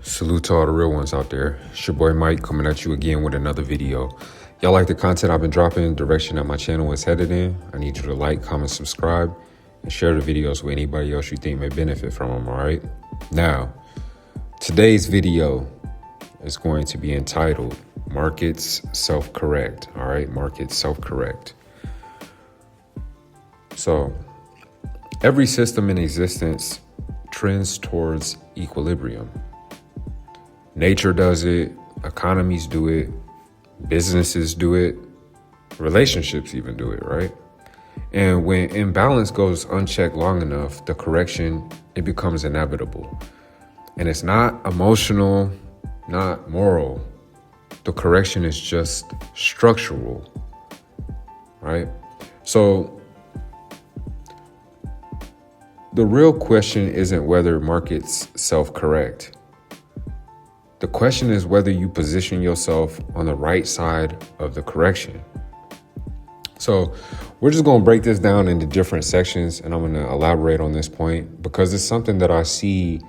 Salute to all the real ones out there. It's your boy Mike coming at you again with another video. Y'all like the content I've been dropping, direction that my channel is headed in? I need you to like, comment, subscribe, and share the videos with anybody else you think may benefit from them, all right? Now, today's video is going to be entitled Markets Self-Correct, all right? Markets Self-Correct. So, every system in existence trends towards equilibrium. Nature does it, economies do it, businesses do it, relationships even do it, right? And when imbalance goes unchecked long enough, the correction, it becomes inevitable. And it's not emotional, not moral. The correction is just structural, right? So the real question isn't whether markets self-correct. The question is whether you position yourself on the right side of the correction. So we're just going to break this down into different sections, and I'm going to elaborate on this point because it's something that I see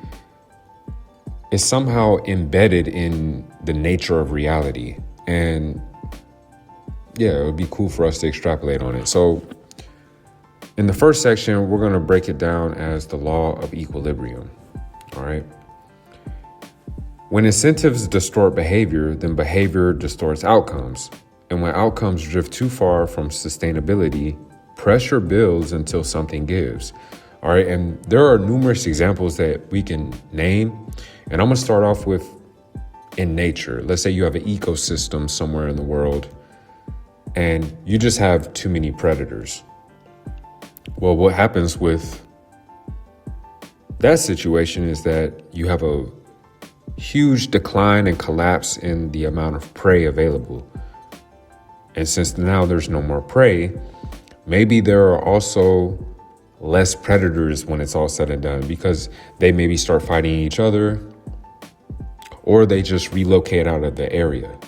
is somehow embedded in the nature of reality. And yeah, it would be cool for us to extrapolate on it. So in the first section, we're going to break it down as the law of equilibrium. All right. When incentives distort behavior, then behavior distorts outcomes. And when outcomes drift too far from sustainability, pressure builds until something gives. All right. And there are numerous examples that we can name. And I'm going to start off with in nature. Let's say you have an ecosystem somewhere in the world and you just have too many predators. Well, what happens with that situation is that you have a huge decline and collapse in the amount of prey available. And since now there's no more prey, maybe there are also less predators when it's all said and done because they maybe start fighting each other or they just relocate out of the area.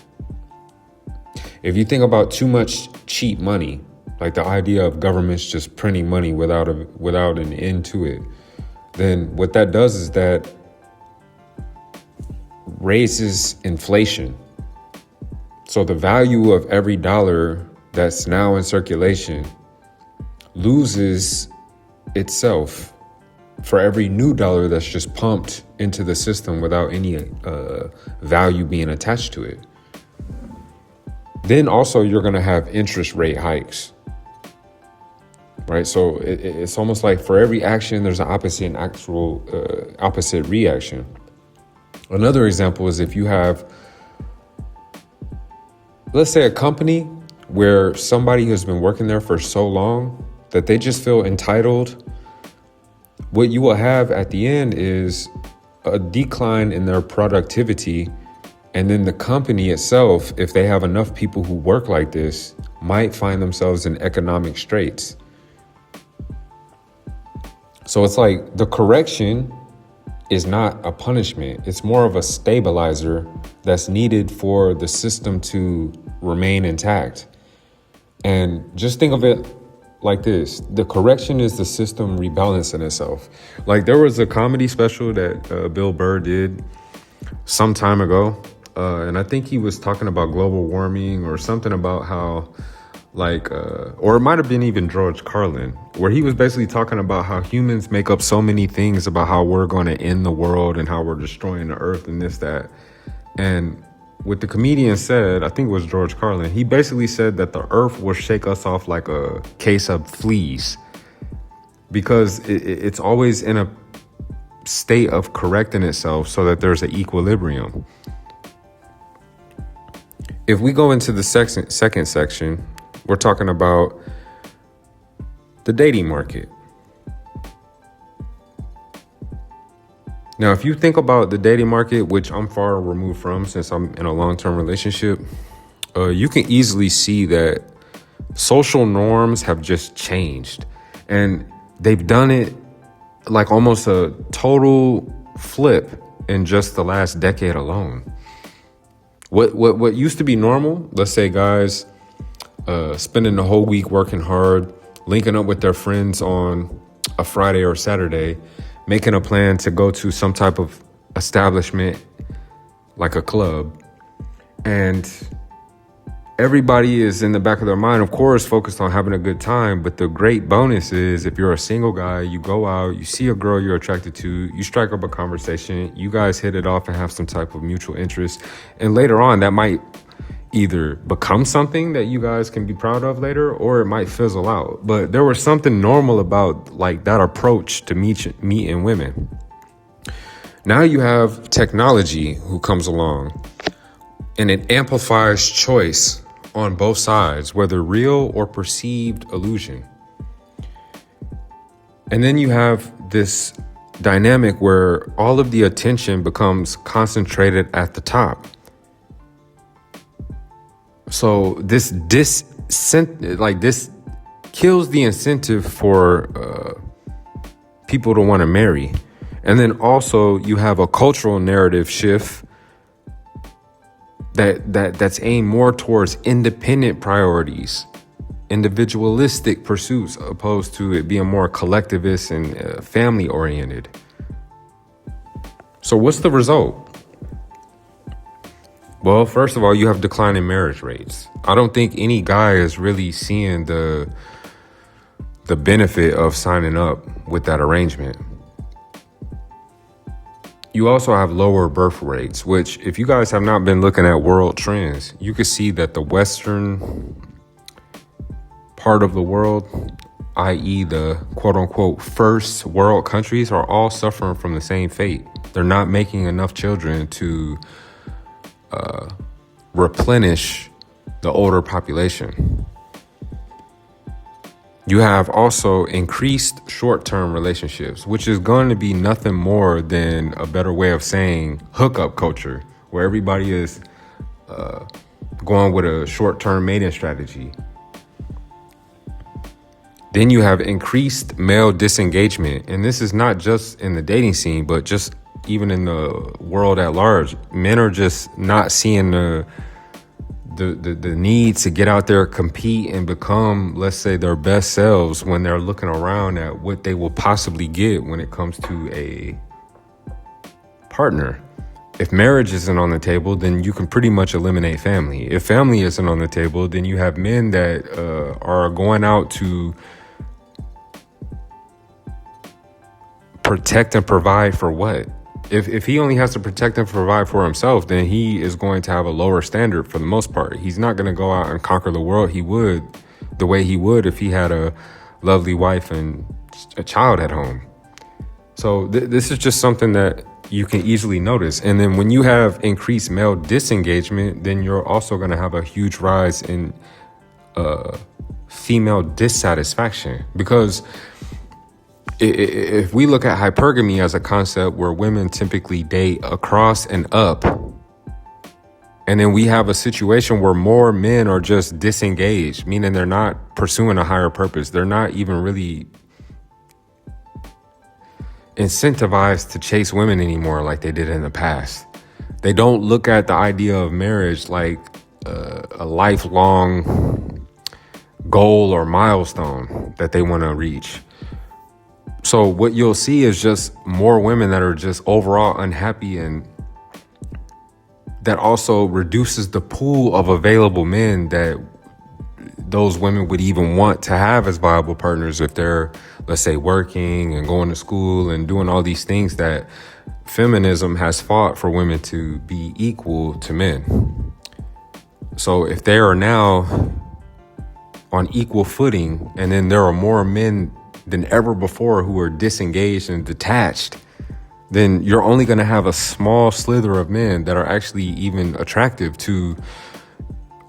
If you think about too much cheap money, like the idea of governments just printing money without an end to it, then what that does is that raises inflation. So the value of every dollar that's now in circulation loses itself for every new dollar that's just pumped into the system without any value being attached to it. Then also you're going to have interest rate hikes, right? So it's almost like for every action, there's an opposite reaction. Another example is if you have, let's say, a company where somebody has been working there for so long that they just feel entitled. What you will have at the end is a decline in their productivity. And then the company itself, if they have enough people who work like this, might find themselves in economic straits. So it's like the correction is not a punishment. It's more of a stabilizer that's needed for the system to remain intact. And just think of it like this. The correction is the system rebalancing itself. Like there was a comedy special that Bill Burr did some time ago. And I think he was talking about global warming or something about how or it might have been even George Carlin, where he was basically talking about how humans make up so many things about how we're going to end the world and how we're destroying the earth and this, that. And what the comedian said, I think it was George Carlin, he basically said that the earth will shake us off like a case of fleas because it's always in a state of correcting itself so that there's an equilibrium. If we go into the second section, we're talking about the dating market. Now, if you think about the dating market, which I'm far removed from since I'm in a long-term relationship, you can easily see that social norms have just changed. And they've done it like almost a total flip in just the last decade alone. What used to be normal, let's say guys spending the whole week working hard, linking up with their friends on a Friday or Saturday, making a plan to go to some type of establishment like a club. And everybody is in the back of their mind, of course, focused on having a good time. But the great bonus is if you're a single guy, you go out, you see a girl you're attracted to, you strike up a conversation, you guys hit it off and have some type of mutual interest. And later on, that might either become something that you guys can be proud of later, or it might fizzle out. But there was something normal about like that approach to meeting women. Now you have technology who comes along, and it amplifies choice on both sides, whether real or perceived illusion. And then you have this dynamic where all of the attention becomes concentrated at the top. So this kills the incentive for people to want to marry. And then also you have a cultural narrative shift that's aimed more towards independent priorities, individualistic pursuits, opposed to it being more collectivist and family oriented. So what's the result? Well, first of all, you have declining marriage rates. I don't think any guy is really seeing the benefit of signing up with that arrangement. You also have lower birth rates, which if you guys have not been looking at world trends, you can see that the Western part of the world, i.e. the quote unquote first world countries, are all suffering from the same fate. They're not making enough children to replenish the older population. You have also increased short-term relationships, which is going to be nothing more than a better way of saying hookup culture, where everybody is going with a short-term mating strategy. Then you have increased male disengagement. And this is not just in the dating scene, but just even in the world at large. Men are just not seeing the need to get out there, compete, and become, let's say, their best selves when they're looking around at what they will possibly get when it comes to a partner. If marriage isn't on the table, then you can pretty much eliminate family. If family isn't on the table, then you have men that are going out to protect and provide for what? If he only has to protect and provide for himself, then he is going to have a lower standard for the most part. He's not going to go out and conquer the world the way he would if he had a lovely wife and a child at home. So this is just something that you can easily notice. And then when you have increased male disengagement, then you're also going to have a huge rise in female dissatisfaction, because if we look at hypergamy as a concept where women typically date across and up, and then we have a situation where more men are just disengaged, meaning they're not pursuing a higher purpose. They're not even really incentivized to chase women anymore like they did in the past. They don't look at the idea of marriage like a lifelong goal or milestone that they want to reach. So what you'll see is just more women that are just overall unhappy, and that also reduces the pool of available men that those women would even want to have as viable partners if they're, let's say, working and going to school and doing all these things that feminism has fought for women to be equal to men. So if they are now on equal footing, and then there are more men than ever before who are disengaged and detached, then you're only going to have a small slither of men that are actually even attractive to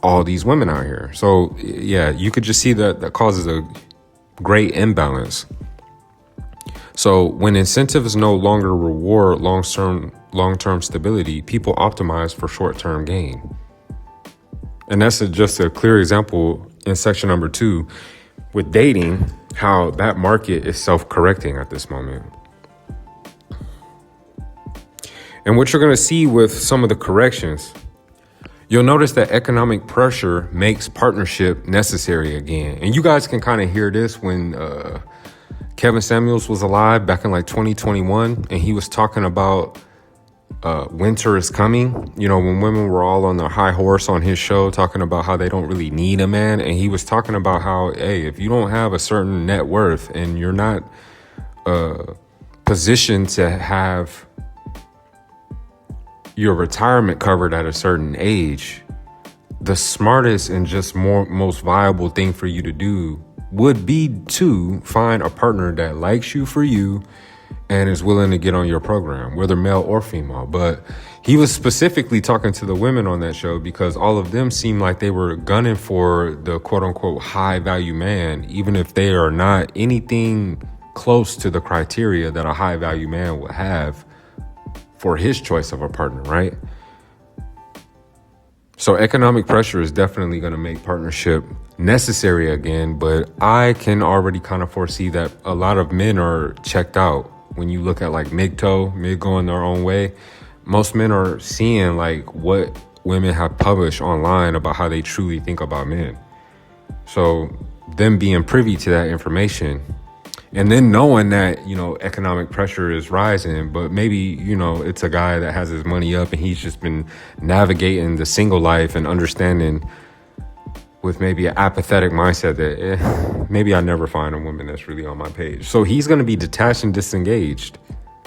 all these women out here. So yeah, you could just see that causes a great imbalance. So when incentives no longer reward long-term stability, people optimize for short-term gain. And that's just a clear example in section number 2 with dating, how that market is self-correcting at this moment. And what you're going to see with some of the corrections, you'll notice that economic pressure makes partnership necessary again. And you guys can kind of hear this when Kevin Samuels was alive back in like 2021, and he was talking about winter is coming, you know, when women were all on their high horse on his show talking about how they don't really need a man. And he was talking about how, hey, if you don't have a certain net worth and you're not positioned to have your retirement covered at a certain age, the smartest and just most viable thing for you to do would be to find a partner that likes you for you and is willing to get on your program, whether male or female. But he was specifically talking to the women on that show because all of them seemed like they were gunning for the quote unquote high value man, even if they are not anything close to the criteria that a high value man would have for his choice of a partner, right? So economic pressure is definitely going to make partnership necessary again, but I can already kind of foresee that a lot of men are checked out. When you look at like mid going their own way, most men are seeing like what women have published online about how they truly think about men. So them being privy to that information and then knowing that, you know, economic pressure is rising, but maybe, you know, it's a guy that has his money up and he's just been navigating the single life and understanding with maybe an apathetic mindset that maybe I never find a woman that's really on my page. So he's going to be detached and disengaged.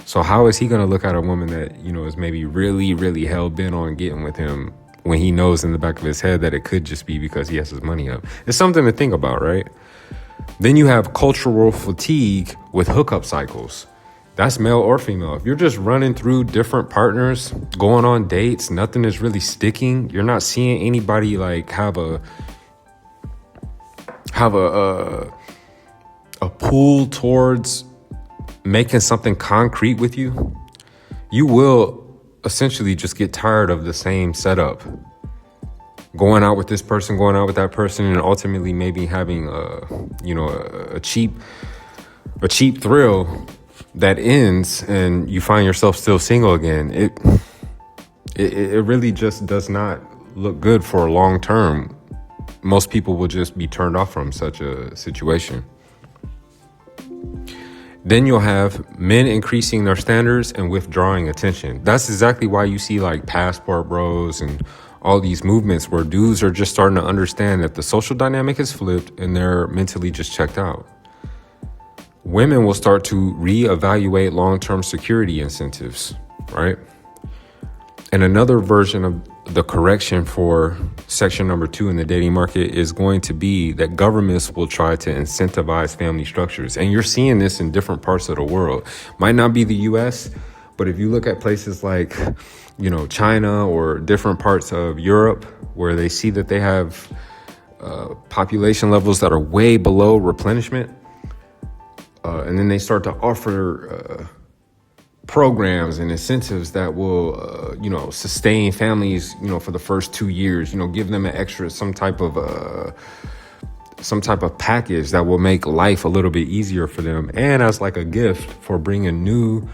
So how is he going to look at a woman that, you know, is maybe really, really hell bent on getting with him when he knows in the back of his head that it could just be because he has his money up? It's something to think about, right? Then you have cultural fatigue with hookup cycles. That's male or female. If you're just running through different partners, going on dates, nothing is really sticking. You're not seeing anybody like have a pull towards making something concrete with you. You will essentially just get tired of the same setup. Going out with this person, going out with that person, and ultimately maybe having a cheap thrill that ends and you find yourself still single again. It really just does not look good for long term. Most people will just be turned off from such a situation. Then you'll have men increasing their standards and withdrawing attention. That's exactly why you see like passport bros and all these movements where dudes are just starting to understand that the social dynamic is flipped and they're mentally just checked out. Women will start to reevaluate long-term security incentives, right? And another version of the correction for section number 2 in the dating market is going to be that governments will try to incentivize family structures. And you're seeing this in different parts of the world. Might not be the US, but if you look at places like, you know, China or different parts of Europe where they see that they have population levels that are way below replenishment, and then they start to offer programs and incentives that will, sustain families, for the first 2 years, give them an extra, some type of package that will make life a little bit easier for them. And as like a gift for bringing new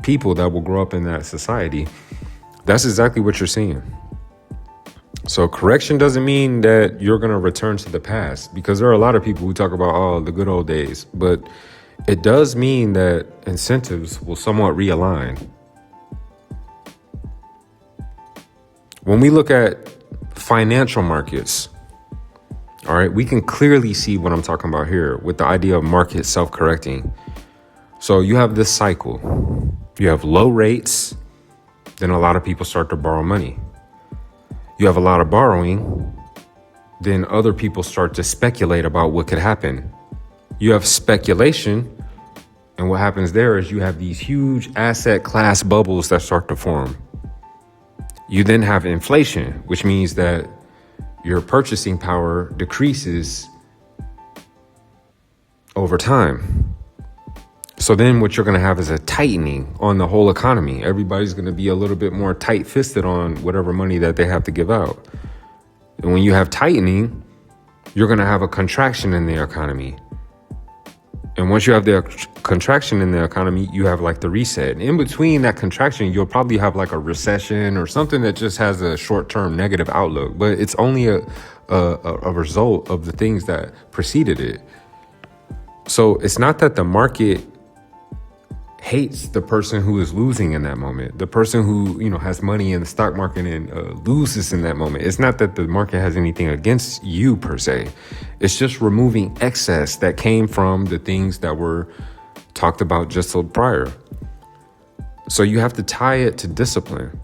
people that will grow up in that society. That's exactly what you're seeing. So correction doesn't mean that you're going to return to the past, because there are a lot of people who talk about, the good old days, but it does mean that incentives will somewhat realign. When we look at financial markets, all right, we can clearly see what I'm talking about here with the idea of market self-correcting. So you have this cycle. You have low rates, then a lot of people start to borrow money. You have a lot of borrowing, then other people start to speculate about what could happen. You have speculation, and what happens there is you have these huge asset class bubbles that start to form. You then have inflation, which means that your purchasing power decreases over time. So then what you're going to have is a tightening on the whole economy. Everybody's going to be a little bit more tight-fisted on whatever money that they have to give out. And when you have tightening, you're going to have a contraction in the economy. And once you have the contraction in the economy, you have like the reset. In between that contraction, you'll probably have like a recession or something that just has a short-term negative outlook. But it's only a result of the things that preceded it. So it's not that the market hates the person who is losing in that moment, the person who, has money in the stock market and loses in that moment. It's not that the market has anything against you per se. It's just removing excess that came from the things that were talked about just prior. So you have to tie it to discipline.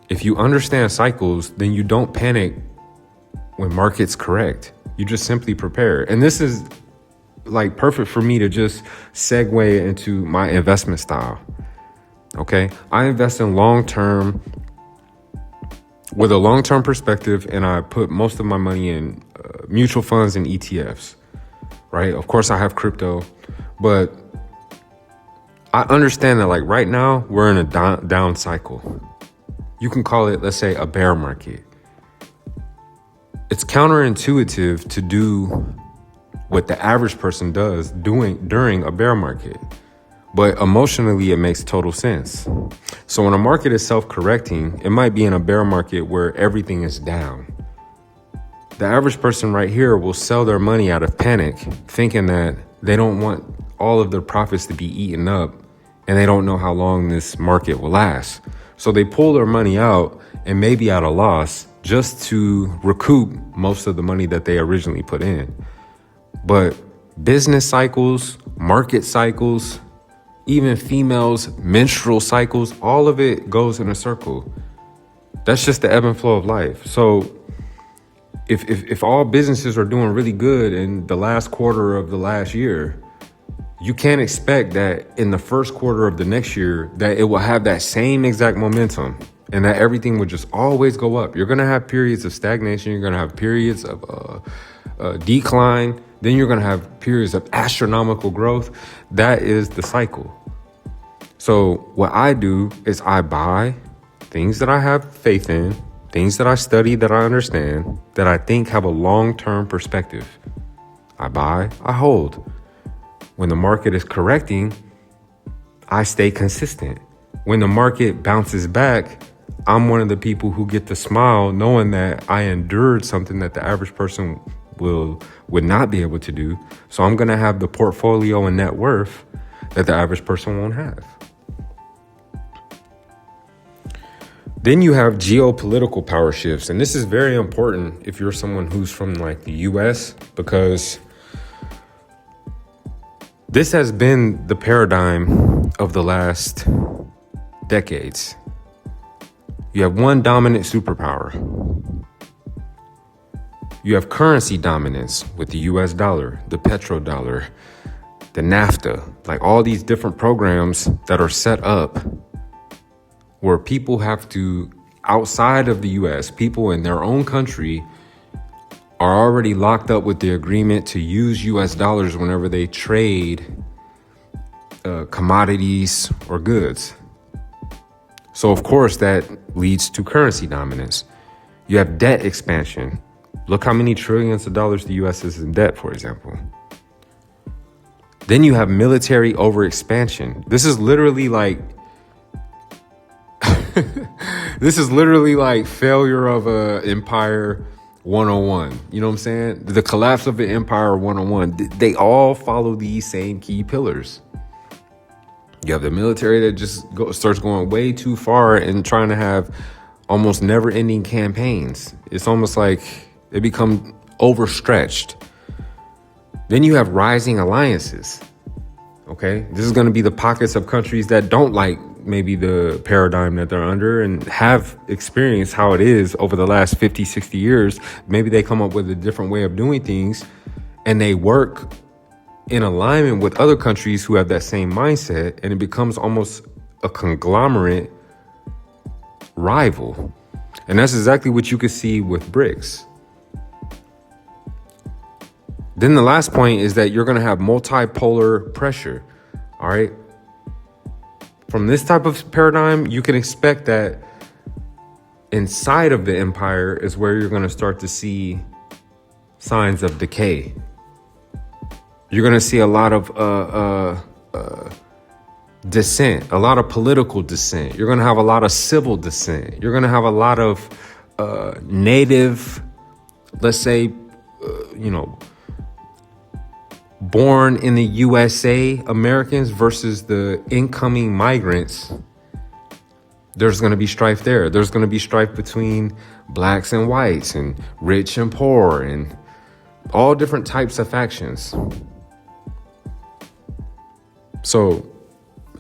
If you understand cycles, then you don't panic when markets correct. You just simply prepare. And this is like perfect for me to just segue into my investment style. Okay. I invest in with a long-term perspective, and I put most of my money in mutual funds and ETFs, right? Of course I have crypto, but I understand that like right now we're in a down cycle. You can call it, let's say, a bear market. It's counterintuitive to do what the average person does during a bear market. But emotionally, it makes total sense. So when a market is self-correcting, it might be in a bear market where everything is down. The average person right here will sell their money out of panic, thinking that they don't want all of their profits to be eaten up, and they don't know how long this market will last. So they pull their money out and maybe at a loss just to recoup most of the money that they originally put in. But business cycles, market cycles, even females' menstrual cycles, all of it goes in a circle. That's just the ebb and flow of life. So if all businesses are doing really good in the last quarter of the last year, you can't expect that in the first quarter of the next year that it will have that same exact momentum and that everything would just always go up. You're going to have periods of stagnation. You're going to have periods of decline. Then you're going to have periods of astronomical growth. That is the cycle. So what I do is I buy things that I have faith in, things that I study, that I understand, that I think have a long-term perspective. I buy, I hold. When the market is correcting, I stay consistent. When the market bounces back, I'm one of the people who get to smile knowing that I endured something that the average person would not be able to do. So I'm going to have the portfolio and net worth that the average person won't have. Then you have geopolitical power shifts. And this is very important if you're someone who's from like the US, because this has been the paradigm of the last decades. You have one dominant superpower. You have currency dominance with the US dollar, the petrodollar, the NAFTA, like all these different programs that are set up where people have to, outside of the US, people in their own country are already locked up with the agreement to use US dollars whenever they trade commodities or goods. So of course that leads to currency dominance. You have debt expansion. Look how many trillions of dollars the US is in debt, for example. Then you have military overexpansion. This is literally like failure of a empire 101. You know what I'm saying? The collapse of an empire 101. They all follow these same key pillars. You have the military that just starts going way too far and trying to have almost never-ending campaigns. It's almost like they become overstretched. Then you have rising alliances. Okay, this is going to be the pockets of countries that don't like maybe the paradigm that they're under and have experienced how it is over the last 50, 60 years. Maybe they come up with a different way of doing things and they work in alignment with other countries who have that same mindset, and it becomes almost a conglomerate rival. And that's exactly what you could see with BRICS. Then the last point is that you're going to have multipolar pressure. All right. From this type of paradigm, you can expect that inside of the empire is where you're going to start to see signs of decay. You're going to see a lot of dissent, a lot of political dissent. You're going to have a lot of civil dissent. You're going to have a lot of native, let's say, born in the USA Americans versus the incoming migrants, there's going to be strife there. There's going to be strife between blacks and whites and rich and poor and all different types of factions. So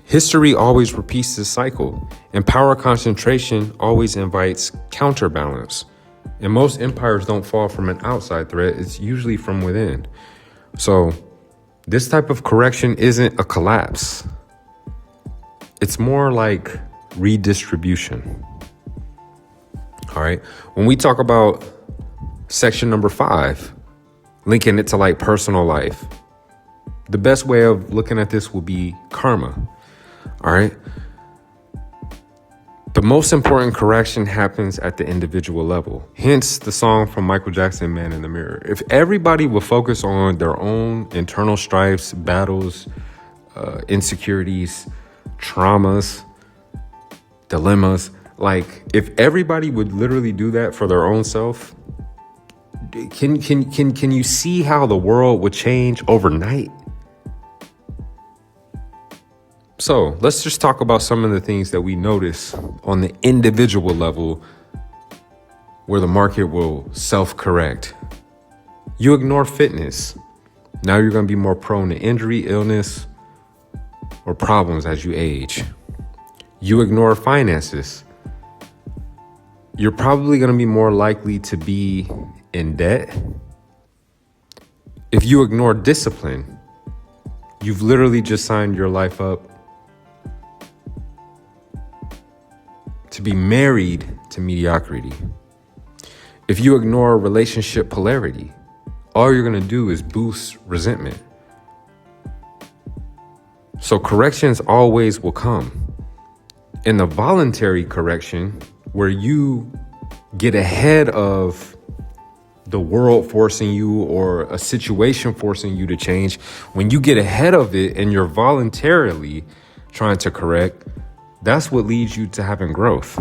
history always repeats this cycle, and power concentration always invites counterbalance. And most empires don't fall from an outside threat. It's usually from within. So this type of correction isn't a collapse. It's more like redistribution. All right. When we talk about section number 5, linking it to like personal life, the best way of looking at this will be karma. All right. The most important correction happens at the individual level. Hence the song from Michael Jackson, Man in the Mirror. If everybody would focus on their own internal strifes, battles, insecurities, traumas, dilemmas, like if everybody would literally do that for their own self, can you see how the world would change overnight? So let's just talk about some of the things that we notice on the individual level where the market will self-correct. You ignore fitness. Now you're going to be more prone to injury, illness, or problems as you age. You ignore finances. You're probably going to be more likely to be in debt. If you ignore discipline, you've literally just signed your life up to be married to mediocrity. If you ignore relationship polarity, all you're going to do is boost resentment. So corrections always will come. In the voluntary correction, where you get ahead of the world forcing you or a situation forcing you to change, when you get ahead of it and you're voluntarily trying to correct, that's what leads you to having growth.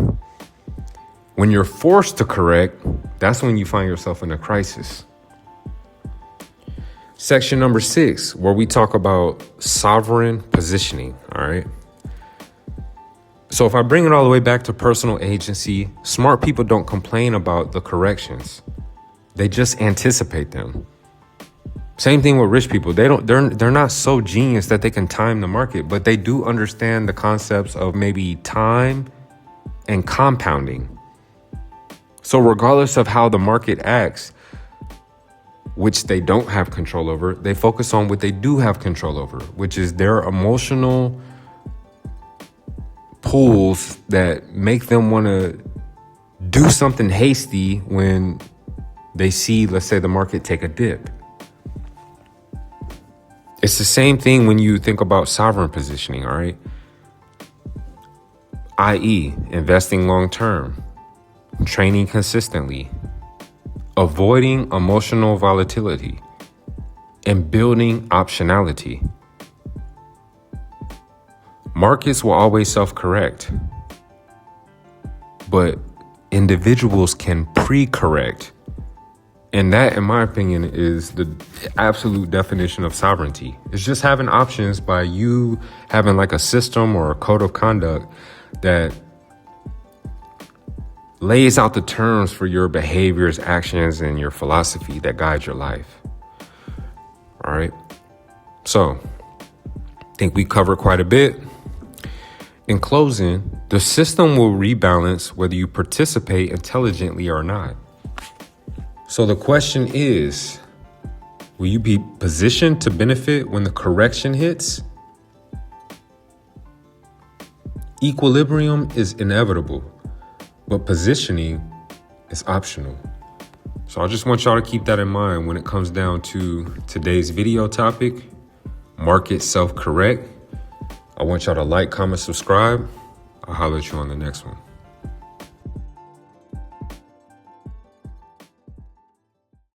When you're forced to correct, that's when you find yourself in a crisis. Section number 6, where we talk about sovereign positioning. All right. So if I bring it all the way back to personal agency, smart people don't complain about the corrections. They just anticipate them. Same thing with rich people. They're not so genius that they can time the market, but they do understand the concepts of maybe time and compounding. So regardless of how the market acts, which they don't have control over, they focus on what they do have control over, which is their emotional pulls that make them want to do something hasty when they see, let's say, the market take a dip. It's the same thing when you think about sovereign positioning, all right? i.e., investing long term, training consistently, avoiding emotional volatility, and building optionality. Markets will always self-correct, but individuals can pre-correct. And that, in my opinion, is the absolute definition of sovereignty. It's just having options by you having like a system or a code of conduct that lays out the terms for your behaviors, actions, and your philosophy that guides your life. All right. So I think we covered quite a bit. In closing, the system will rebalance whether you participate intelligently or not. So the question is, will you be positioned to benefit when the correction hits? Equilibrium is inevitable, but positioning is optional. So I just want y'all to keep that in mind when it comes down to today's video topic, market self-correct. I want y'all to like, comment, subscribe. I'll holler at you on the next one.